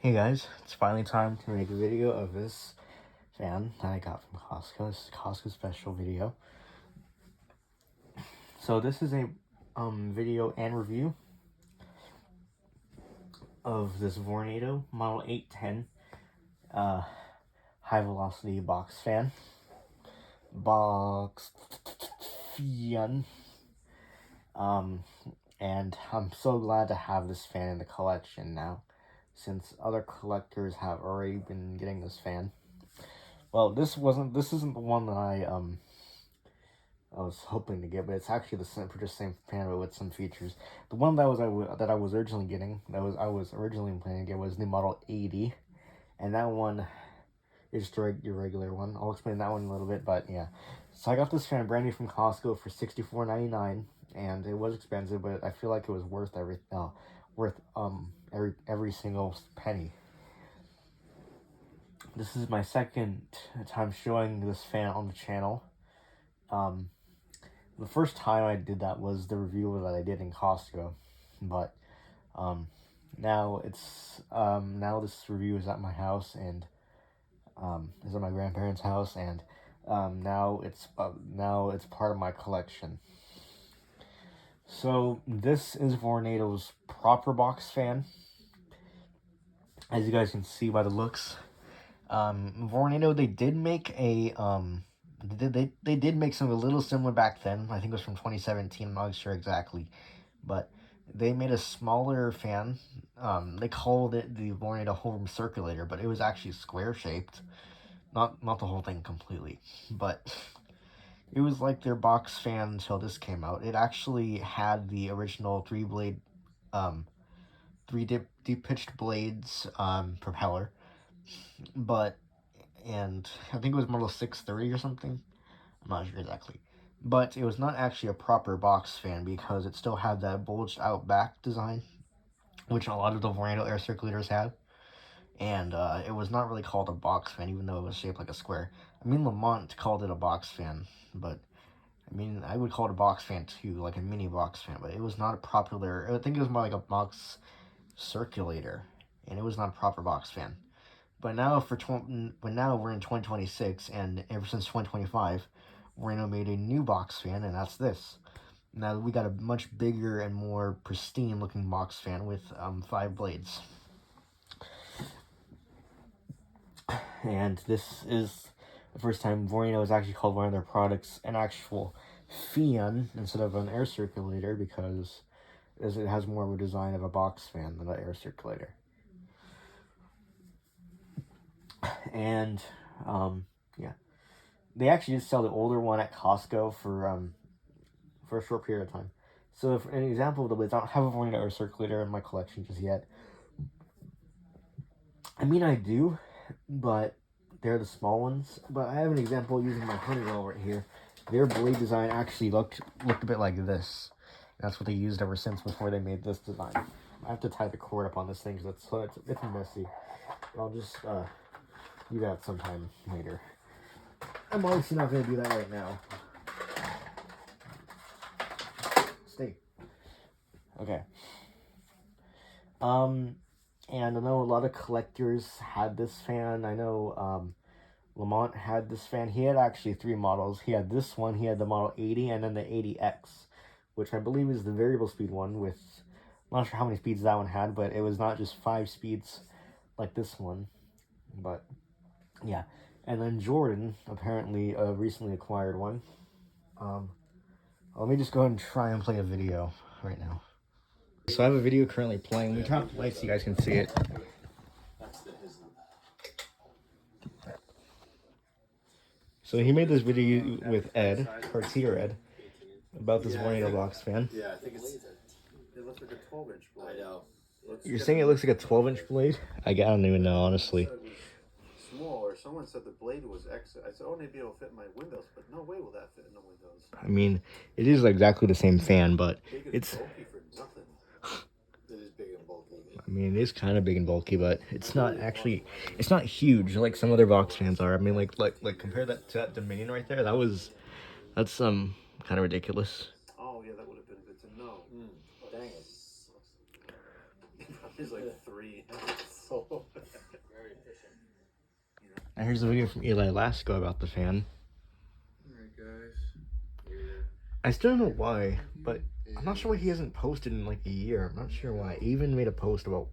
Hey guys, it's finally time to make a video of this fan that I got from Costco. This is a Costco special video. So this is a video and review of this Vornado Model 810 high velocity box fan. And I'm so glad to have this fan in the collection now, since other collectors have already been getting this fan. Well, this isn't the one that I was hoping to get, but it's actually the same fan, but with some features. The one that I was originally getting, I was originally planning to get, was the Model 80, and that one is just your regular one. I'll explain that one in a little bit, but yeah. So I got this fan brand new from Costco for $64.99, and it was expensive, but I feel like it was worth every single penny. This is my second time showing this fan on the channel. The first time I did that was the review that I did in Costco, but now this review is at my house, and is at my grandparents' house, and now it's part of my collection. So this is Vornado's proper box fan, as you guys can see by the looks. Vornado, they did make a they did make something a little similar back then. I think it was from 2017. I'm not sure exactly, but they made a smaller fan. They called it the Vornado home circulator, but it was actually square shaped. Not the whole thing completely, but it was like their box fan until this came out. It actually had the original three deep pitched blades propeller, and I think it was model 630 or something. I'm not sure exactly. But it was not actually a proper box fan because it still had that bulged out back design, which a lot of the Vornado air circulators had. And it was not really called a box fan, even though it was shaped like a square. I mean, Lamont called it a box fan, but I mean, I would call it a box fan too, like a mini box fan, but it was not a popular, I think it was more like a box circulator, and it was not a proper box fan. But now now we're in 2026, and ever since 2025, Vornado made a new box fan, and that's this. Now we got a much bigger and more pristine looking box fan with 5 blades. And this is the first time Vornado has actually called one of their products an actual fan instead of an air circulator, because it has more of a design of a box fan than an air circulator. And yeah, they actually just sell the older one at Costco for a short period of time. So if an example of the blades, I don't have a Vornado air circulator in my collection just yet. I mean, I do, but they're the small ones. But I have an example using my Honeywell right here. Their blade design actually looked a bit like this. That's what they used ever since before they made this design. I have to tie the cord up on this thing because it's messy. I'll just do that sometime later. I'm obviously not going to do that right now. Stay. Okay. And I know a lot of collectors had this fan. I know Lamont had this fan. He had actually 3 models. He had this one, he had the Model 80, and then the 80X, which I believe is the variable speed one with, I'm not sure how many speeds that one had, but it was not just 5 speeds like this one. But yeah. And then Jordan apparently recently acquired one. Let me just go ahead and try and play a video right now. So I have a video currently playing. We turn off the lights so you guys can see it. So he made this video with Ed, Cartier Ed, about this Vornado box fan. Yeah, I think it looks like a 12-inch blade. I know. You're saying it looks like a 12-inch blade? I don't even know, honestly. Small, or someone said the blade was X. I said, oh, maybe it'll fit in my windows, but no way will that fit in the windows. I mean, it is exactly the same fan, but it's bulky for nothing. It is big and bulky. I mean, it is kind of big and bulky, but it's not actually, it's not huge like some other box fans are. I mean, like compare that to that Dominion right there. That's kind of ridiculous. Oh yeah, that would have been good to know. Dang it. It's like 3. Here's a video from Eli Lasco about the fan. Alright, guys. I still don't know why, but I'm not sure why he hasn't posted in like a year. I'm not sure why. I even made a post about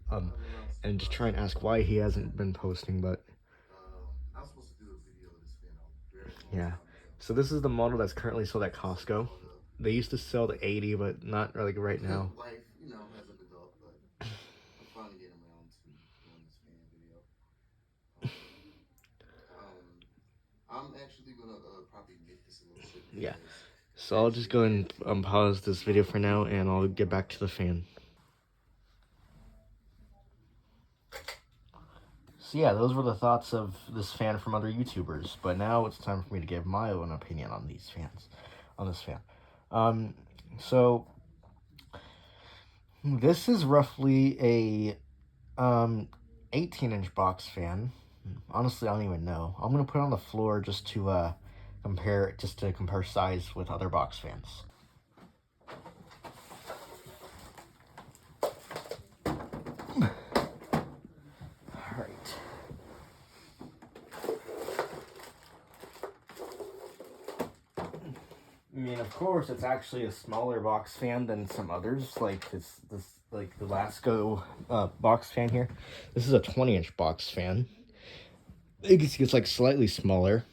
and just try and ask why he hasn't been posting, but I was supposed to do a video of this fan a very long yeah. time ago. So this is the model that's currently sold at Costco. They used to sell the 80, but not really right now. Life, has an adult, but I'm finally getting around to doing this fan video. I'm actually gonna probably make this a little short. Yeah. So I'll just go and pause this video for now, and I'll get back to the fan. So yeah, those were the thoughts of this fan from other YouTubers. But now it's time for me to give my own opinion on these fans, on this fan. So this is roughly a 18-inch box fan. Honestly, I don't even know. I'm gonna put it on the floor just to compare size with other box fans. Alright. I mean, of course, it's actually a smaller box fan than some others, like like the Lasco box fan here. This is a 20-inch box fan. You can see it's like slightly smaller,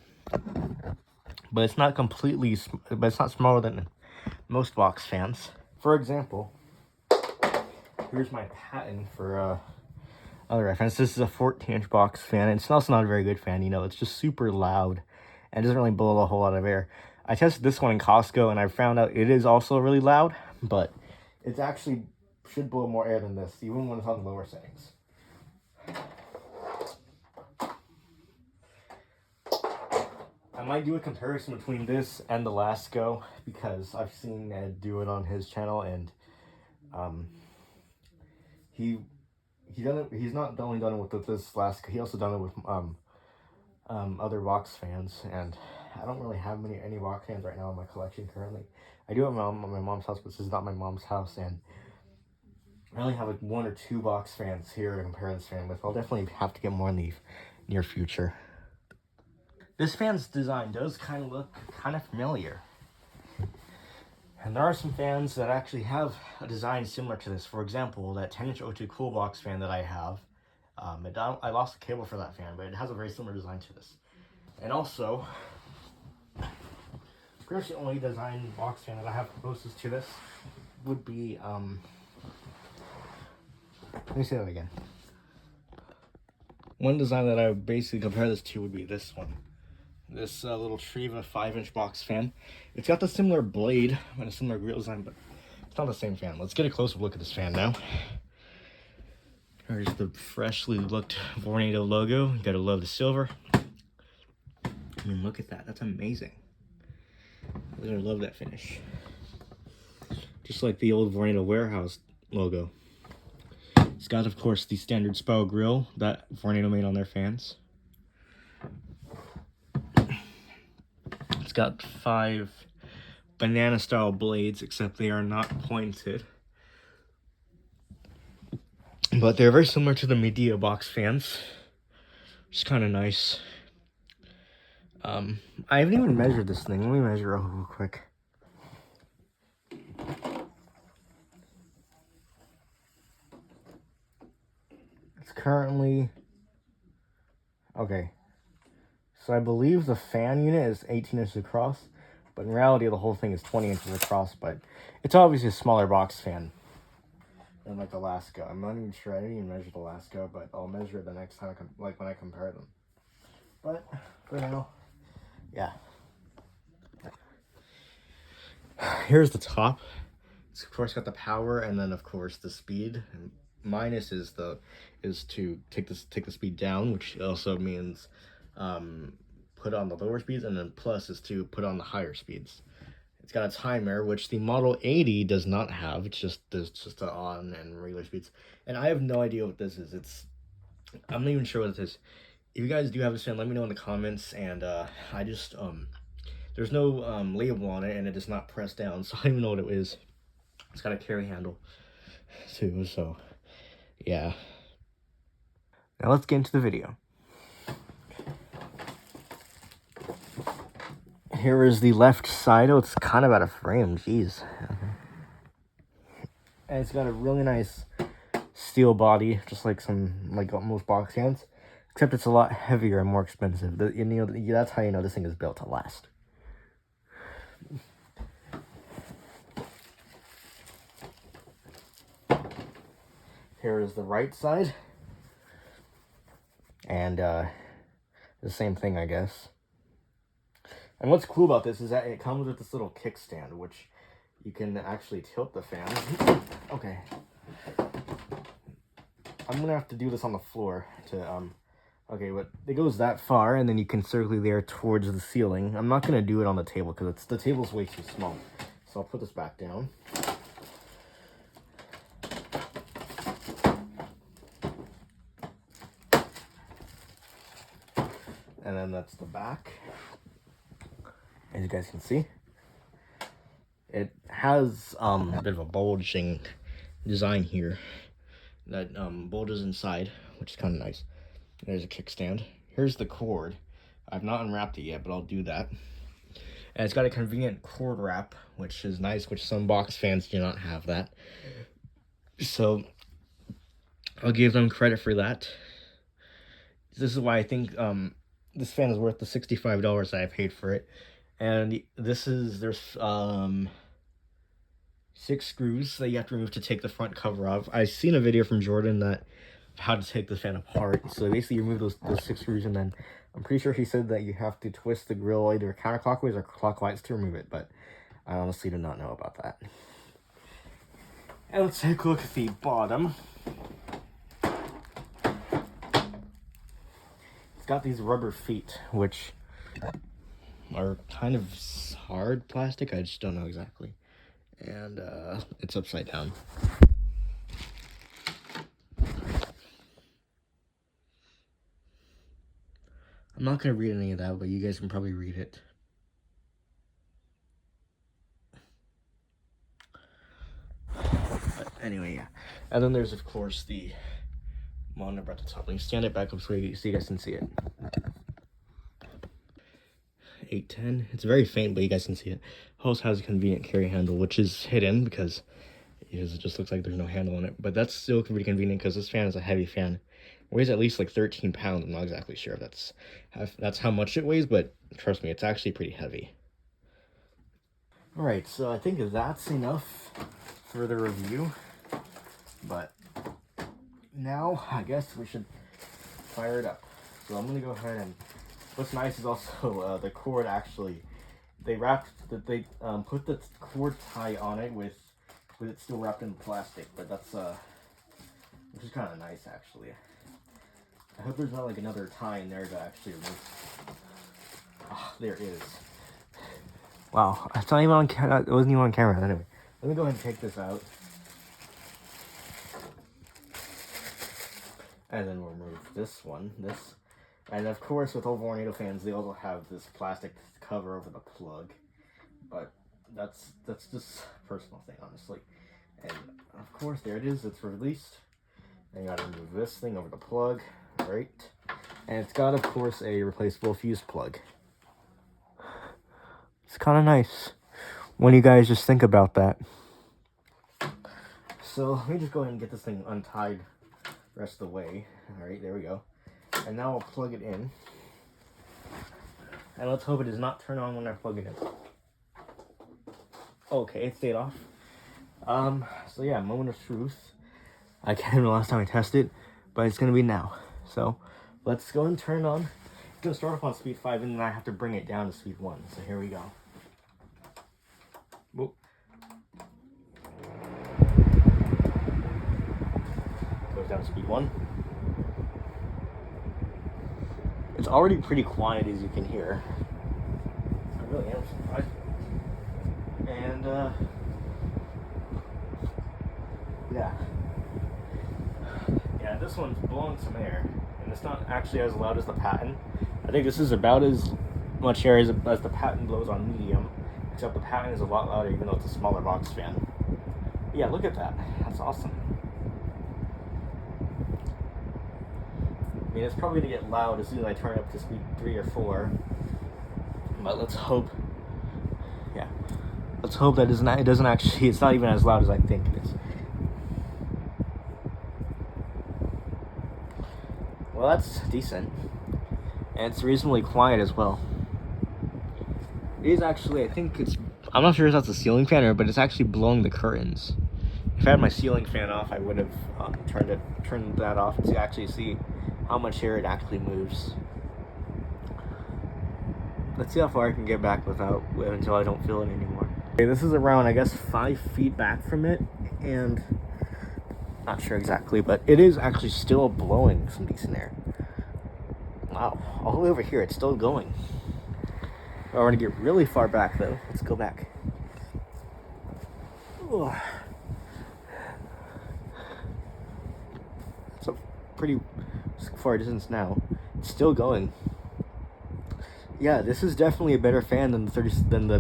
but it's not completely. But it's not smaller than most box fans. For example, here's my patent for other reference. This is a 14-inch box fan. And it's also not a very good fan. It's just super loud and doesn't really blow a whole lot of air. I tested this one in Costco, and I found out it is also really loud, but it actually should blow more air than this, even when it's on the lower settings. I might do a comparison between this and the Lasco, because I've seen Ed do it on his channel, and he's not only done it with this Lasco, he also done it with other box fans, and I don't really have any box fans right now in my collection currently. I do have my mom's house, but this is not my mom's house, and I only have like 1 or 2 box fans here to compare this fan with. I'll definitely have to get more in the near future. This fan's design does kind of look kind of familiar. And there are some fans that actually have a design similar to this. For example, that 10-inch O2 Cool Box fan that I have. I lost the cable for that fan, but it has a very similar design to this. And also, pretty much the only design box fan that I have closest to this would be, let me say that again. One design that I would basically compare this to would be this one. This little Triva 5-inch box fan. It's got the similar blade and a similar grill design, but it's not the same fan. Let's get a closer look at this fan now. There's the freshly looked Vornado logo. You gotta love the silver. I mean, look at that. That's amazing. I really love that finish. Just like the old Vornado warehouse logo. It's got, of course, the standard spiral grill that Vornado made on their fans. It's got 5 banana-style blades, except they are not pointed. But they're very similar to the Medea box fans, which is kind of nice. I haven't even measured this thing. Let me measure it real quick. It's currently... Okay. So I believe the fan unit is 18 inches across, but in reality the whole thing is 20 inches across, but it's obviously a smaller box fan than like the Lasco. I'm not even sure. I didn't even measure the Lasco, but I'll measure it the next time, when I compare them. But for now, yeah. Here's the top. It's of course got the power, and then of course the speed. And minus is to take the speed down, which also means put on the lower speeds, and then plus is to put on the higher speeds. It's got a timer, which the Model 80 does not have. It's just a on and regular speeds. And I have no idea what this is. I'm not even sure what it is. If you guys do have this fan, let me know in the comments. And I just there's no label on it, and it is not pressed down, so I don't even know what it is. It's got a carry handle too, so yeah. Now let's get into the video. Here is the left side. Oh, it's kind of out of frame. Jeez. And it's got a really nice steel body, just like most box fans, except it's a lot heavier and more expensive. That's how you know this thing is built to last. Here is the right side, and the same thing, I guess. And what's cool about this is that it comes with this little kickstand, which you can actually tilt the fan. Okay. I'm gonna have to do this on the floor to, okay, but it goes that far, and then you can circle there towards the ceiling. I'm not gonna do it on the table, because the table's way too small. So I'll put this back down. And then that's the back. As you guys can see, it has a bit of a bulging design here that bulges inside, which is kind of nice. There's a kickstand. Here's the cord. I've not unwrapped it yet, but I'll do that. And it's got a convenient cord wrap, which is nice, which some box fans do not have that. So I'll give them credit for that. This is why I think this fan is worth the $65 I paid for it. And there's 6 screws that you have to remove to take the front cover off. I've seen a video from Jordan that how to take the fan apart. So basically you remove those 6 screws, and then I'm pretty sure he said that you have to twist the grill either counterclockwise or clockwise to remove it, but I honestly do not know about that. And let's take a look at the bottom. It's got these rubber feet, which are kind of hard plastic. I just don't know exactly. And it's upside down. I'm not going to read any of that, but you guys can probably read it. But anyway, yeah. And then there's, of course, the monitor at the top. Let me stand it back up so you guys can see it. 810. It's very faint, but you guys can see it. Also has a convenient carry handle, which is hidden because it just looks like there's no handle on it. But that's still pretty convenient because this fan is a heavy fan. It weighs at least like 13 pounds. I'm not exactly sure if that's how much it weighs, but trust me, it's actually pretty heavy. Alright, so I think that's enough for the review. But now I guess we should fire it up. So I'm gonna go ahead and what's nice is also the cord actually they put the cord tie on it with it still wrapped in plastic, but that's which is kind of nice actually. I hope there's not like another tie in there to actually remove. Oh, there is. Wow, it's not even on camera. It wasn't even on camera. Anyway, let me go ahead and take this out. And then we'll remove this. And of course, with all Vornado fans, they also have this plastic cover over the plug. But that's just a personal thing, honestly. And of course, there it is. It's released. And you gotta remove this thing over the plug, right? And it's got, of course, a replaceable fuse plug. It's kind of nice when you guys just think about that. So let me just go ahead and get this thing untied the rest of the way. All right, there we go. And now I'll plug it in. And let's hope it does not turn on when I plug it in. Okay, it stayed off. So yeah, moment of truth. I can't remember the last time I tested, but it's gonna be now. So let's go and turn it on. It's gonna start off on speed 5, and then I have to bring it down to speed 1. So here we go. Whoop. Goes down to speed 1. It's already pretty quiet, as you can hear. I really am surprised. And yeah, this one's blowing some air, and it's not actually as loud as the Patent. I think this is about as much air as the Patent blows on medium, except the Patent is a lot louder, even though it's a smaller box fan. Yeah, look at that. That's awesome. I mean, it's probably going to get loud as soon as I turn it up to speed 3 or 4. But let's hope Let's hope that it doesn't actually, it's not even as loud as I think it is. Well, that's decent. And it's reasonably quiet as well. It is actually, I think it's, I'm not sure if that's a ceiling fan but it's actually blowing the curtains. If I had my ceiling fan off, I would have turned that off to actually see how much air it actually moves. Let's see how far I can get back until I don't feel it anymore. Okay, this is around, I guess, 5 feet back from it, and not sure exactly, but it is actually still blowing some decent air. Wow, all the way over here, it's still going. I want to get really far back though. Let's go back. Ugh. It's a pretty far distance now. It's still going. Yeah, this is definitely a better fan than the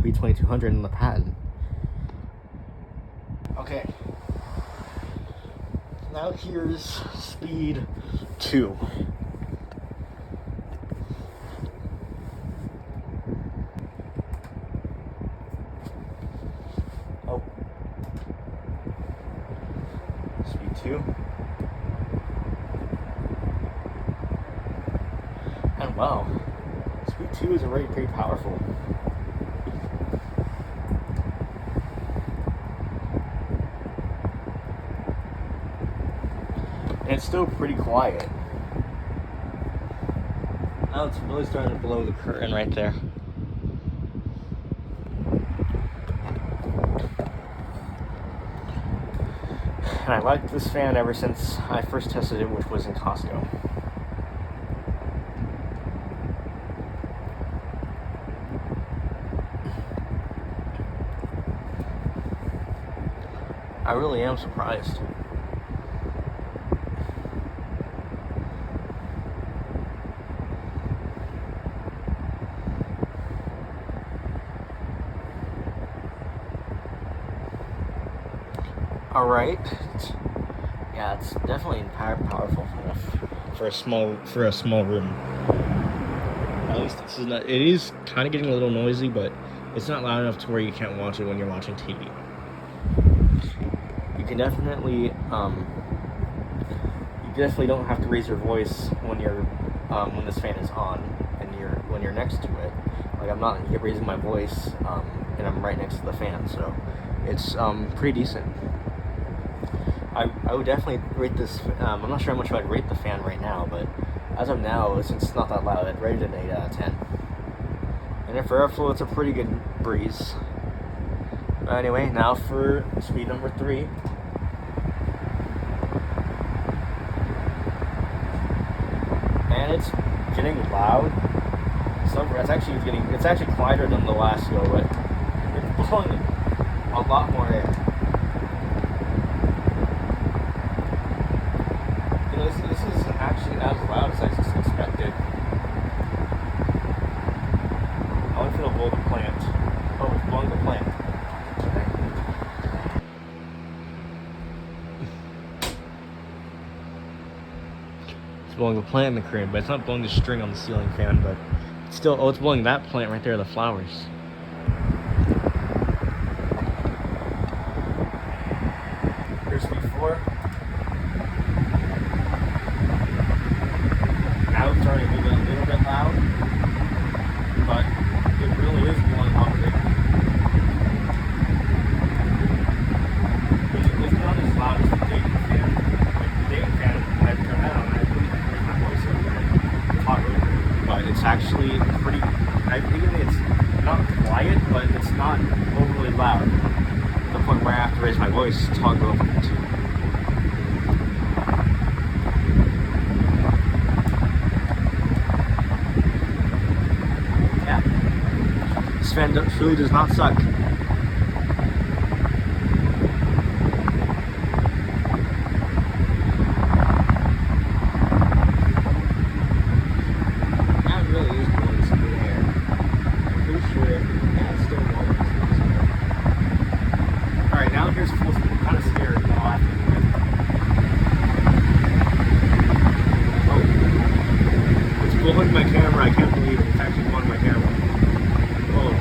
B2200 in the patent. Okay. Now here's speed 2. Oh. Speed 2. And wow. Speed 2 is already pretty powerful. And it's still pretty quiet. Now it's really starting to blow the curtain right there. And I liked this fan ever since I first tested it, which was in Costco. I really am surprised. All right. Yeah, it's definitely powerful enough for a small room. At least this is not. It is kind of getting a little noisy, but it's not loud enough to where you can't watch it when you're watching TV. You can definitely you definitely don't have to raise your voice when when this fan is on and when you're next to it. Like, I'm not raising my voice, and I'm right next to the fan, so it's pretty decent. I would definitely rate this. I'm not sure how much I'd rate the fan right now, but as of now, since it's not that loud, I'd rate it an 8 out of 10. And for airflow, it's a pretty good breeze. But anyway, now for speed number 3. And it's getting loud. So it's actually quieter than the last go, but it's blowing a lot more air. This isn't actually as loud as I just expected. I went for the blow the plant. Oh, it's blowing the plant. Okay. It's blowing the plant in the crib, but it's not blowing the string on the ceiling fan, but it's still, it's blowing that plant right there, the flowers. Here's speed 4. Now it's starting to move a little bit loud, but it really is blowing hot air. It's not as loud as the Dayton fan. Like the Dayton fan, when I turn that on, I raise my voice a little bit. It's hot air. But it's actually pretty, it's not quiet, but it's not overly loud. To the point where I have to raise my voice to talk over it. This fan truly does not suck. That really is blowing some good air. I'm pretty sure, yeah, it's still blowing some good air. Alright, now here's full speed. I'm kind of scared now after the wind. Oh. It's blowing my camera. I can't believe it. It's actually blowing my camera. Oh.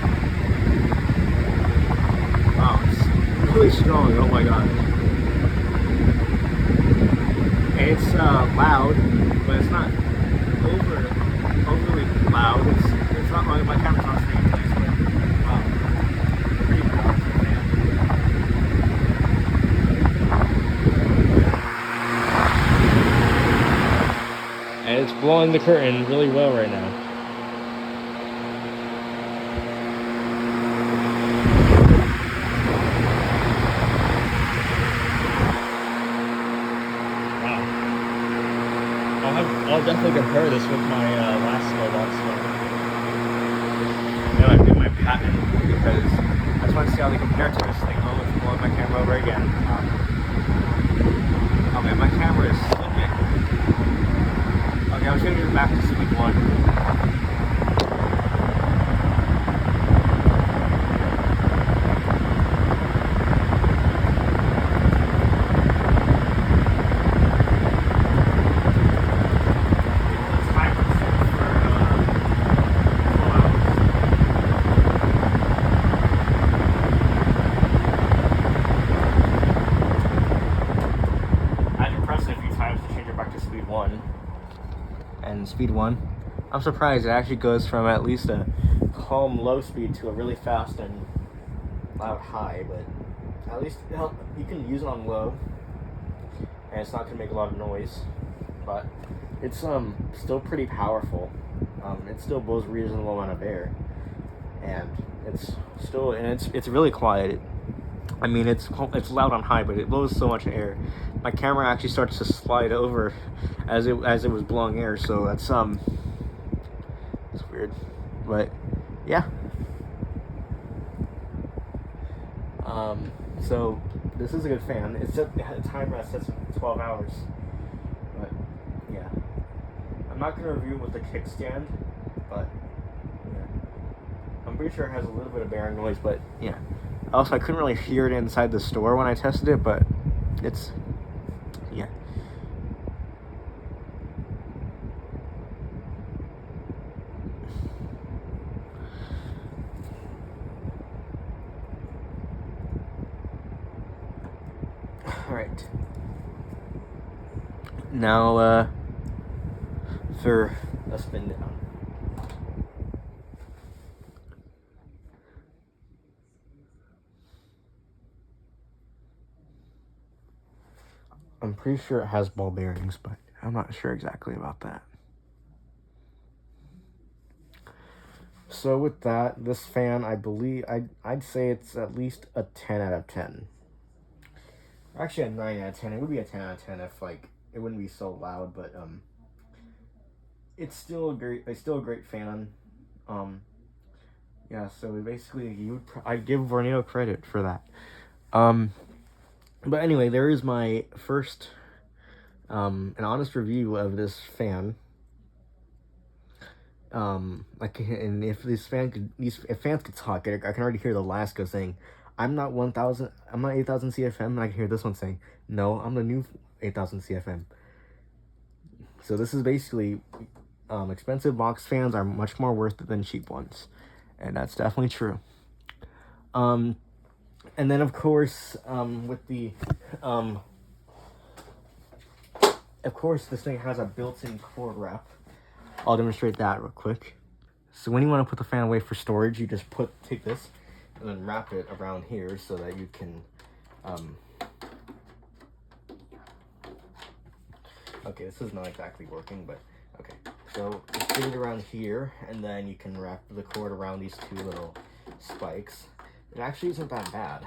really strong. Oh my god. And it's loud, but it's not overly loud. It's not like my camera's not staying place, but wow, pretty powerful fan. And it's blowing the curtain really well right now. I'll definitely compare this with my last small box fan. I did my patent because I just want to see how they compare to this thing. Oh, let's blow my camera over again. Okay, my camera is slipping. Okay, I'm changing it back to speed 1. And speed 1, I'm surprised it actually goes from at least a calm low speed to a really fast and loud high, but at least you can use it on low and it's not going to make a lot of noise, but it's still pretty powerful. It still blows a reasonable amount of air, and it's really quiet. I mean, it's loud on high, but it blows so much air. My camera actually starts to slide over as it was blowing air, so that's it's weird, but yeah. So this is a good fan. It's set the timer sets to 12 hours, but yeah. I'm not gonna review it with the kickstand, but yeah. I'm pretty sure it has a little bit of bearing noise, but yeah. Also, I couldn't really hear it inside the store when I tested it, but it's, yeah. All right. Now, for a spin down. I'm pretty sure it has ball bearings, but I'm not sure exactly about that. So with that, this fan, I believe, I'd say it's at least a 10 out of 10. Actually, a 9 out of 10. It would be a 10 out of 10 if, like, it wouldn't be so loud, but, it's still a great fan. Yeah, so basically, I'd give Vornado credit for that. But anyway, there is my first, an honest review of this fan. And if if fans could talk, I can already hear the last guy saying, I'm not 8,000 CFM, and I can hear this one saying, no, I'm the new 8,000 CFM. So this is basically, expensive box fans are much more worth it than cheap ones, and that's definitely true. And then of course, with the, of course, this thing has a built-in cord wrap. I'll demonstrate that real quick. So when you want to put the fan away for storage, you just take this and then wrap it around here so that you can, okay, this is not exactly working, but okay. So just put it around here, and then you can wrap the cord around these two little spikes. It actually isn't that bad.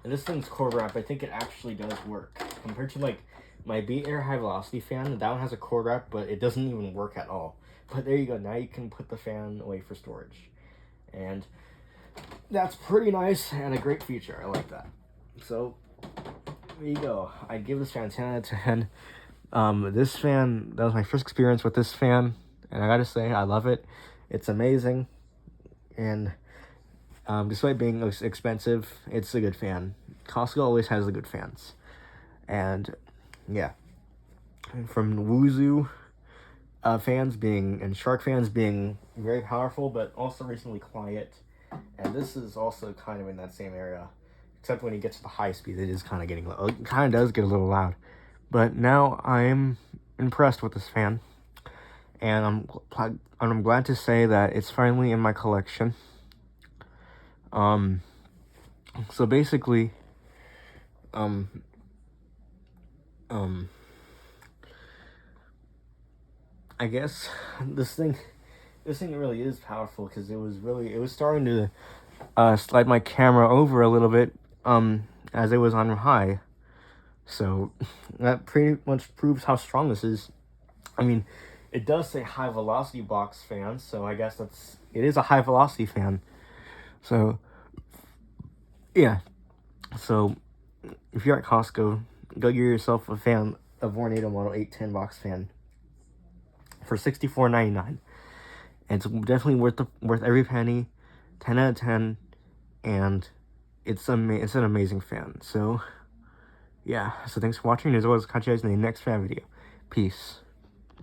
And this thing's cord wrap, I think it actually does work. Compared to like my Beat Air High Velocity fan, that one has a cord wrap, but it doesn't even work at all. But there you go, now you can put the fan away for storage. And that's pretty nice and a great feature, I like that. So, there you go. I'd give this fan 10 out of 10. This fan, that was my first experience with this fan, and I gotta say, I love it. It's amazing, and despite being expensive, it's a good fan. Costco always has the good fans. And yeah, from Wuzu and shark fans being very powerful, but also recently quiet. And this is also kind of in that same area, except when you get to the high speed, it is kind of getting low. It kind of does get a little loud. But now I'm impressed with this fan, and I'm glad to say that it's finally in my collection. So basically, um, I guess this thing really is powerful because it was starting to slide my camera over a little bit as it was on high. So that pretty much proves how strong this is. I mean, it does say high velocity box fan, so I guess it is a high velocity fan. So yeah. So if you're at Costco, go get yourself a Vornado Model 810 box fan for $64.99. And it's definitely worth every penny. 10 out of 10, and it's an amazing fan. So yeah, so thanks for watching. As always, catch you guys in the next fan video. Peace.